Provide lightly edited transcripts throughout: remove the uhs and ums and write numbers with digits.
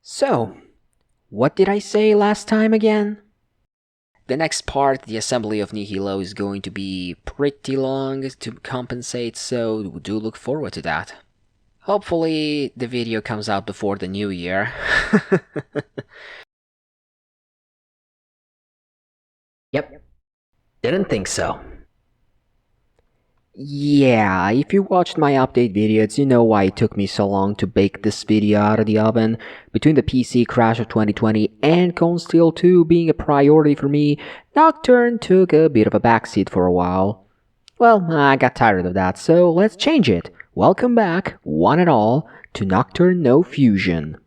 So, what did I say last time again? The next part, the Assembly of Nihilo, is going to be pretty long to compensate, so do look forward to that. Hopefully, the video comes out before the new year. Yep, didn't think so. Yeah, if you watched my update videos, you know why it took me so long to bake this video out of the oven. Between the PC crash of 2020 and Cone Steel 2 being a priority for me, Nocturne took a bit of a backseat for a while. Well, I got tired of that, so let's change it. Welcome back, one and all, to Nocturne No Fusion.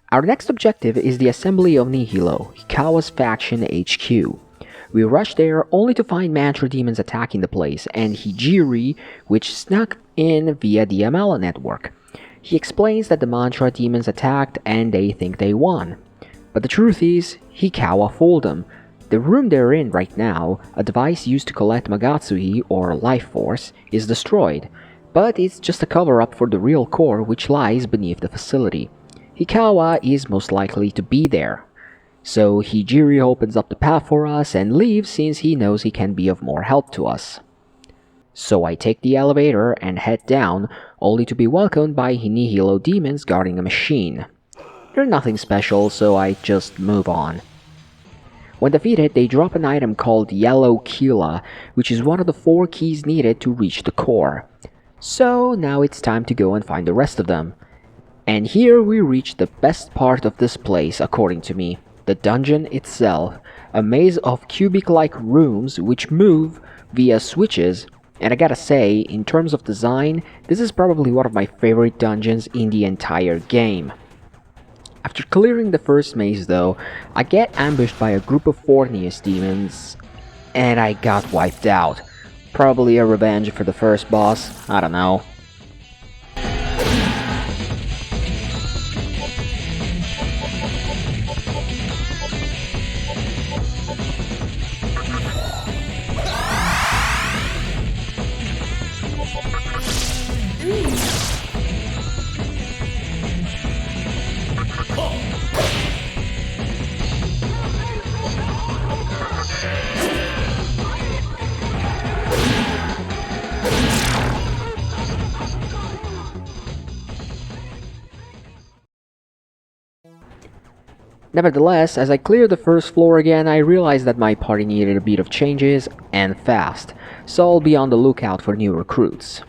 Our next objective is the Assembly of Nihilo, Hikawa's faction HQ. We rush there only to find Mantra demons attacking the place and Hijiri, which snuck in via the ML network. He explains that the Mantra demons attacked and they think they won. But the truth is, Hikawa fooled them. The room they're in right now, a device used to collect Magatsui, or life force, is destroyed. But it's just a cover-up for the real core which lies beneath the facility. Hikawa is most likely to be there. So Hijiri opens up the path for us and leaves since he knows he can be of more help to us. So I take the elevator and head down, only to be welcomed by Nihilo demons guarding a machine. They're nothing special, so I just move on. When defeated, they drop an item called Yellow Kila, which is one of the 4 keys needed to reach the core. So now it's time to go and find the rest of them. And here we reach the best part of this place, according to me. The dungeon itself, a maze of cubic-like rooms which move via switches, and I gotta say, in terms of design, this is probably one of my favorite dungeons in the entire game. After clearing the first maze though, I get ambushed by a group of Fornius demons, and I got wiped out. Probably a revenge for the first boss, I don't know. Nevertheless, as I clear the first floor again, I realize that my party needed a bit of changes, and fast, so I'll be on the lookout for new recruits.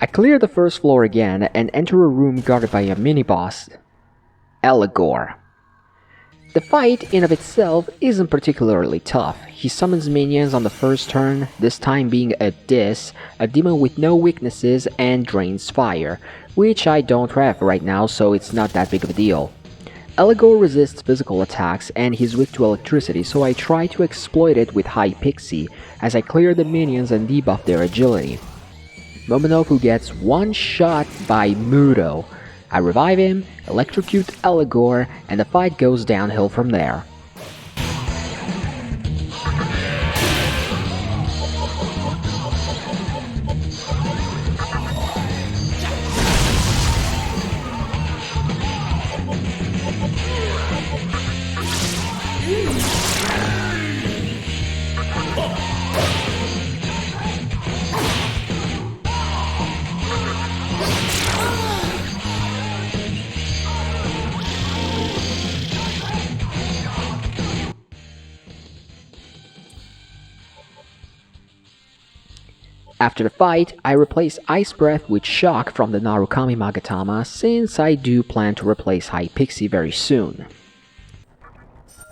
I clear the first floor again and enter a room guarded by a mini-boss, Eligor. The fight in of itself isn't particularly tough. He summons minions on the first turn, this time being a Dis, a demon with no weaknesses and drains fire, which I don't have right now, so it's not that big of a deal. Eligor resists physical attacks and he's weak to electricity, so I try to exploit it with High Pixie as I clear the minions and debuff their agility. Momonobu gets one shot by Mudo. I revive him, electrocute Eligor, and the fight goes downhill from there. After the fight, I replace Ice Breath with Shock from the Narukami Magatama since I do plan to replace High Pixie very soon.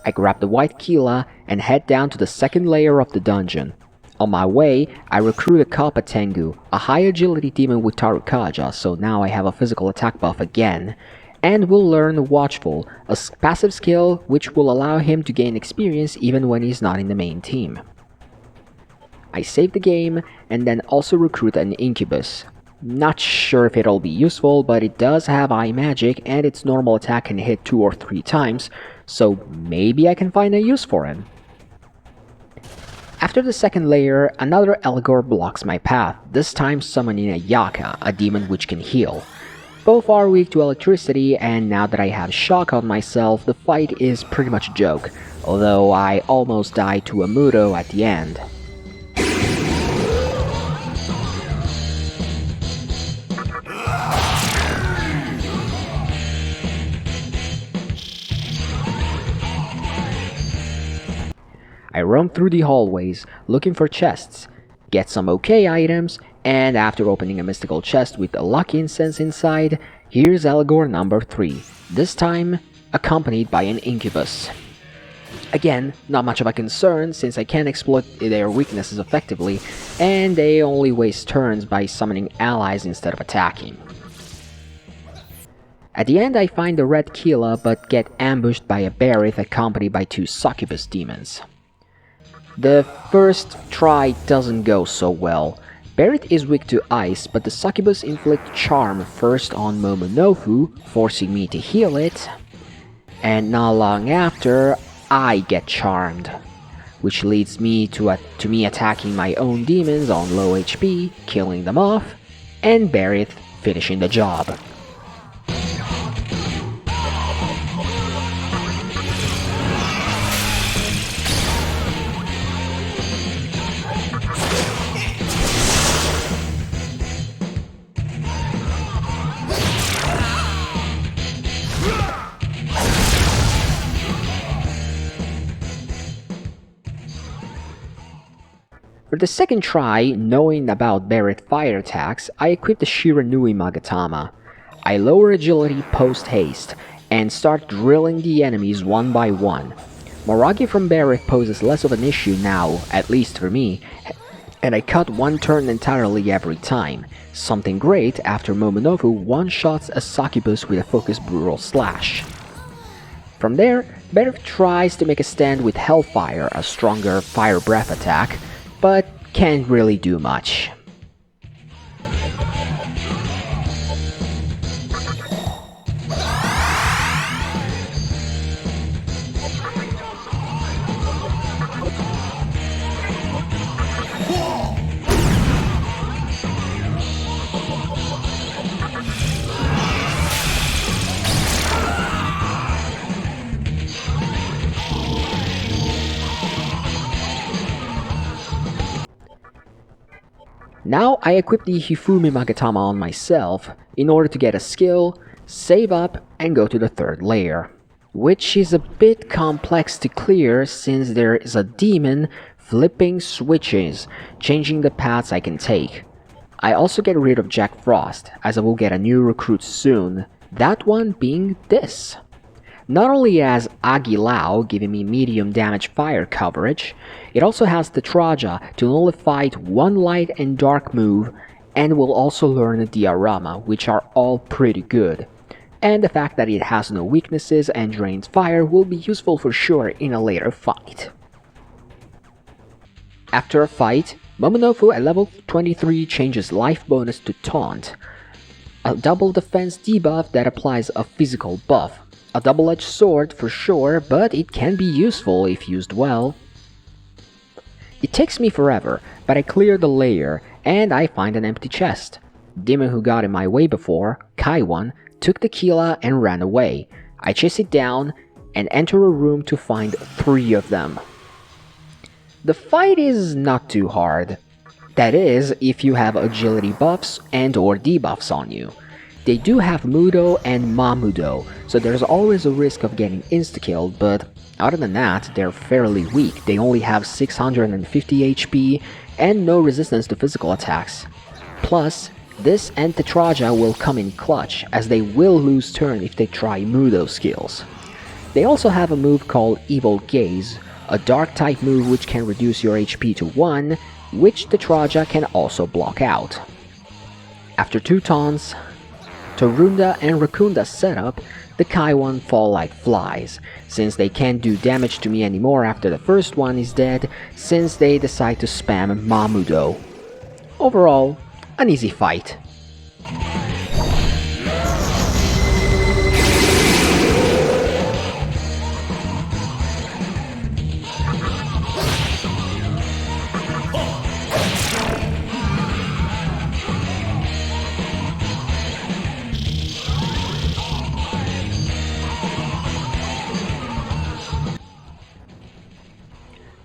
I grab the White Kila and head down to the second layer of the dungeon. On my way, I recruit a Kappa Tengu, a high agility demon with Tarukaja, so now I have a physical attack buff again, and will learn Watchful, a passive skill which will allow him to gain experience even when he's not in the main team. I save the game, and then also recruit an Incubus. Not sure if it'll be useful, but it does have eye magic and its normal attack can hit 2 or 3 times, so maybe I can find a use for him. After the second layer, another Eligor blocks my path, this time summoning a Yaka, a demon which can heal. Both are weak to electricity, and now that I have shock on myself, the fight is pretty much a joke, although I almost died to a Mudo at the end. I roam through the hallways, looking for chests, get some okay items, and after opening a mystical chest with a lucky incense inside, here's Elgor number 3, this time accompanied by an incubus. Again, not much of a concern since I can't exploit their weaknesses effectively, and they only waste turns by summoning allies instead of attacking. At the end I find the red Keela but get ambushed by a Barith accompanied by 2 succubus demons. The first try doesn't go so well. Barith is weak to ice, but the succubus inflict charm first on Momonofu, forcing me to heal it, and not long after, I get charmed, which leads me to me attacking my own demons on low HP, killing them off, and Barith finishing the job. For the second try, knowing about Barith fire attacks, I equip the Shiranui Magatama. I lower agility post-haste, and start drilling the enemies one by one. Moragi from Barith poses less of an issue now, at least for me, and I cut one turn entirely every time. Something great after Momonofu one-shots a succubus with a focused brutal slash. From there, Barith tries to make a stand with Hellfire, a stronger fire breath attack, but can't really do much. Now I equip the Hifumi Magatama on myself in order to get a skill, save up, and go to the third layer, which is a bit complex to clear since there is a demon flipping switches, changing the paths I can take. I also get rid of Jack Frost, as I will get a new recruit soon, that one being this. Not only has Agilao giving me medium damage fire coverage, it also has the Traja to nullify one light and dark move, and will also learn the Diorama, which are all pretty good. And the fact that it has no weaknesses and drains fire will be useful for sure in a later fight. After a fight, Momonofu at level 23 changes life bonus to Taunt, a double defense debuff that applies a physical buff. A double-edged sword for sure, but it can be useful if used well. It takes me forever, but I clear the layer, and I find an empty chest. Demon who got in my way before, Kaiwan, took the Keela and ran away. I chase it down, and enter a room to find 3 of them. The fight is not too hard. That is, if you have agility buffs and or debuffs on you. They do have Mudo and Mamudo, so there's always a risk of getting insta-killed, but other than that, they're fairly weak. They only have 650 HP and no resistance to physical attacks. Plus, this and Tetraja will come in clutch, as they will lose turn if they try Mudo skills. They also have a move called Evil Gaze, a dark type move which can reduce your HP to 1, which Tetraja can also block out. After 2 taunts, Torunda and Rakunda setup, the Kaiwan fall like flies, since they can't do damage to me anymore after the first one is dead, since they decide to spam Mamudo. Overall, an easy fight.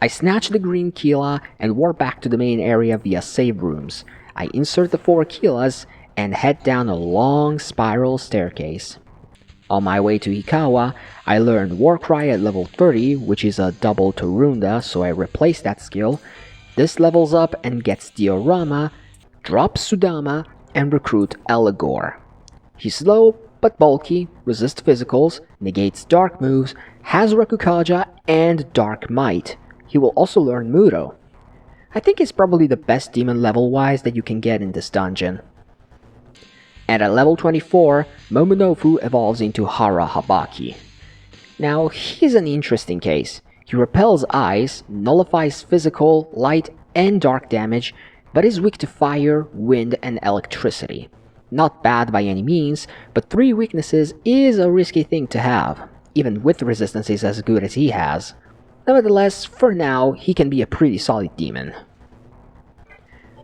I snatch the green Kila and warp back to the main area via save rooms. I insert the 4 Kilas and head down a long spiral staircase. On my way to Hikawa, I learned Warcry at level 30, which is a double Torunda, so I replace that skill. This levels up and gets Diorama, drops Sudama, and recruit Eligor. He's slow but bulky, resists physicals, negates dark moves, has Rakukaja and Dark Might. He will also learn Mudo. I think it's probably the best demon level-wise that you can get in this dungeon. And at level 24, Momonofu evolves into Hara Habaki. Now, he's an interesting case. He repels ice, nullifies physical, light, and dark damage, but is weak to fire, wind, and electricity. Not bad by any means, but 3 weaknesses is a risky thing to have, even with resistances as good as he has. Nevertheless, for now, he can be a pretty solid demon.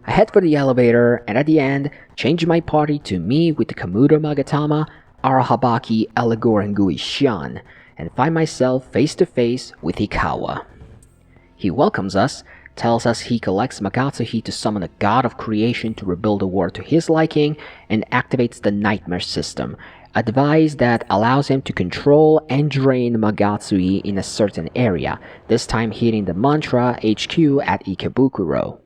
I head for the elevator, and at the end, change my party to me with the Kamuto Magatama, Arahabaki, Eligor, and Guishan, and find myself face to face with Hikawa. He welcomes us, tells us he collects Magatsuhi to summon a god of creation to rebuild a world to his liking, and activates the Nightmare system, a device that allows him to control and drain Magatsuhi in a certain area, this time hitting the Mantra HQ at Ikebukuro.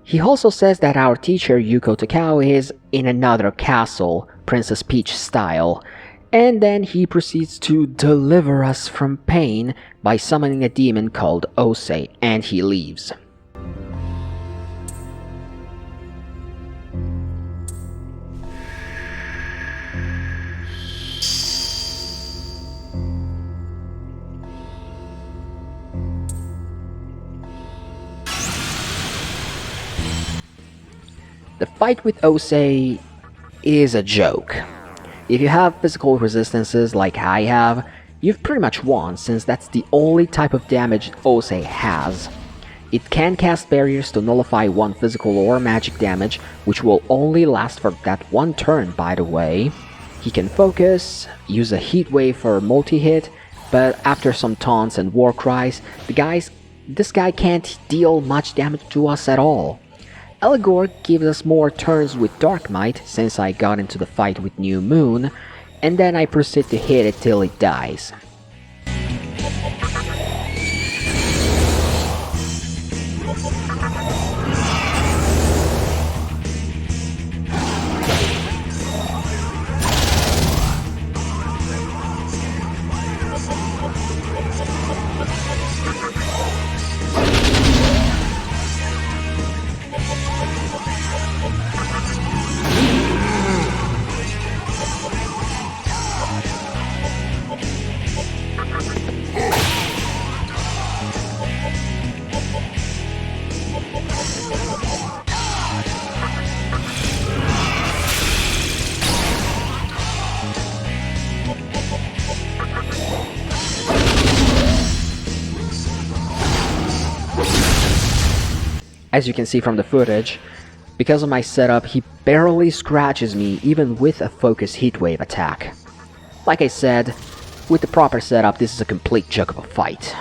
He also says that our teacher Yuko Takao is in another castle, Princess Peach style, and then he proceeds to deliver us from pain by summoning a demon called Ose, and he leaves. The fight with Ose is a joke. If you have physical resistances like I have, you've pretty much won, since that's the only type of damage Ose has. It can cast barriers to nullify one physical or magic damage, which will only last for that one turn, by the way. He can focus, use a heat wave for multi-hit, but after some taunts and war cries, this guy can't deal much damage to us at all. Eligor gives us more turns with Dark Might, since I got into the fight with New Moon, and then I proceed to hit it till it dies. As you can see from the footage, because of my setup, he barely scratches me even with a focused heatwave attack. Like I said, with the proper setup, this is a complete joke of a fight.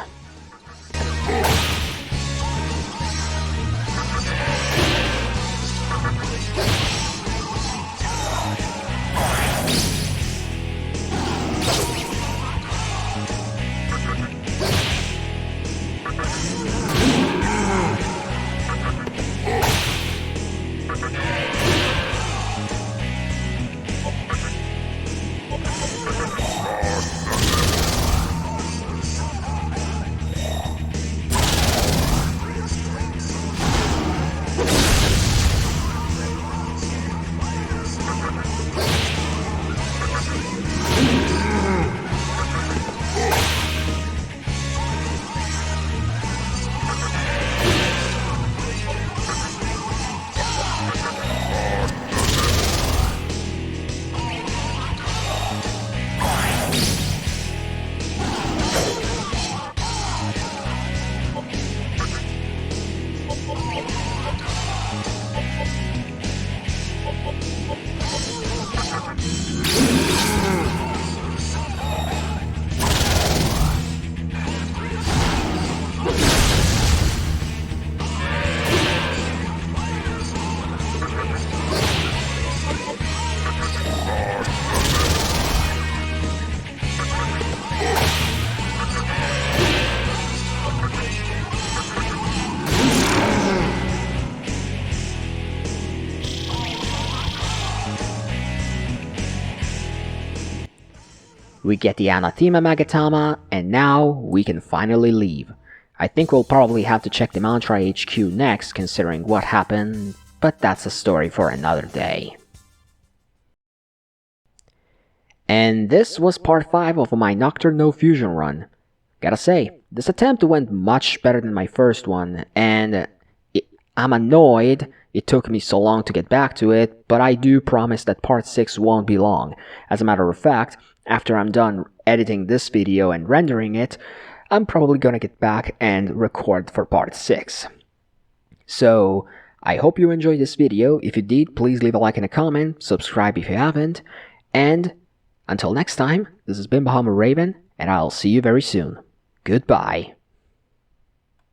We get the Anathema Magatama, and now we can finally leave. I think we'll probably have to check the Mantra HQ next, considering what happened, but that's a story for another day. And this was part 5 of my Nocturne no Fusion run. Gotta say, this attempt went much better than my first one, and I'm annoyed it took me so long to get back to it, but I do promise that part 6 won't be long. As a matter of fact, after I'm done editing this video and rendering it, I'm probably gonna get back and record for part 6. So, I hope you enjoyed this video. If you did, please leave a like and a comment, subscribe if you haven't, and until next time, this has been Bahama Raven, and I'll see you very soon. Goodbye.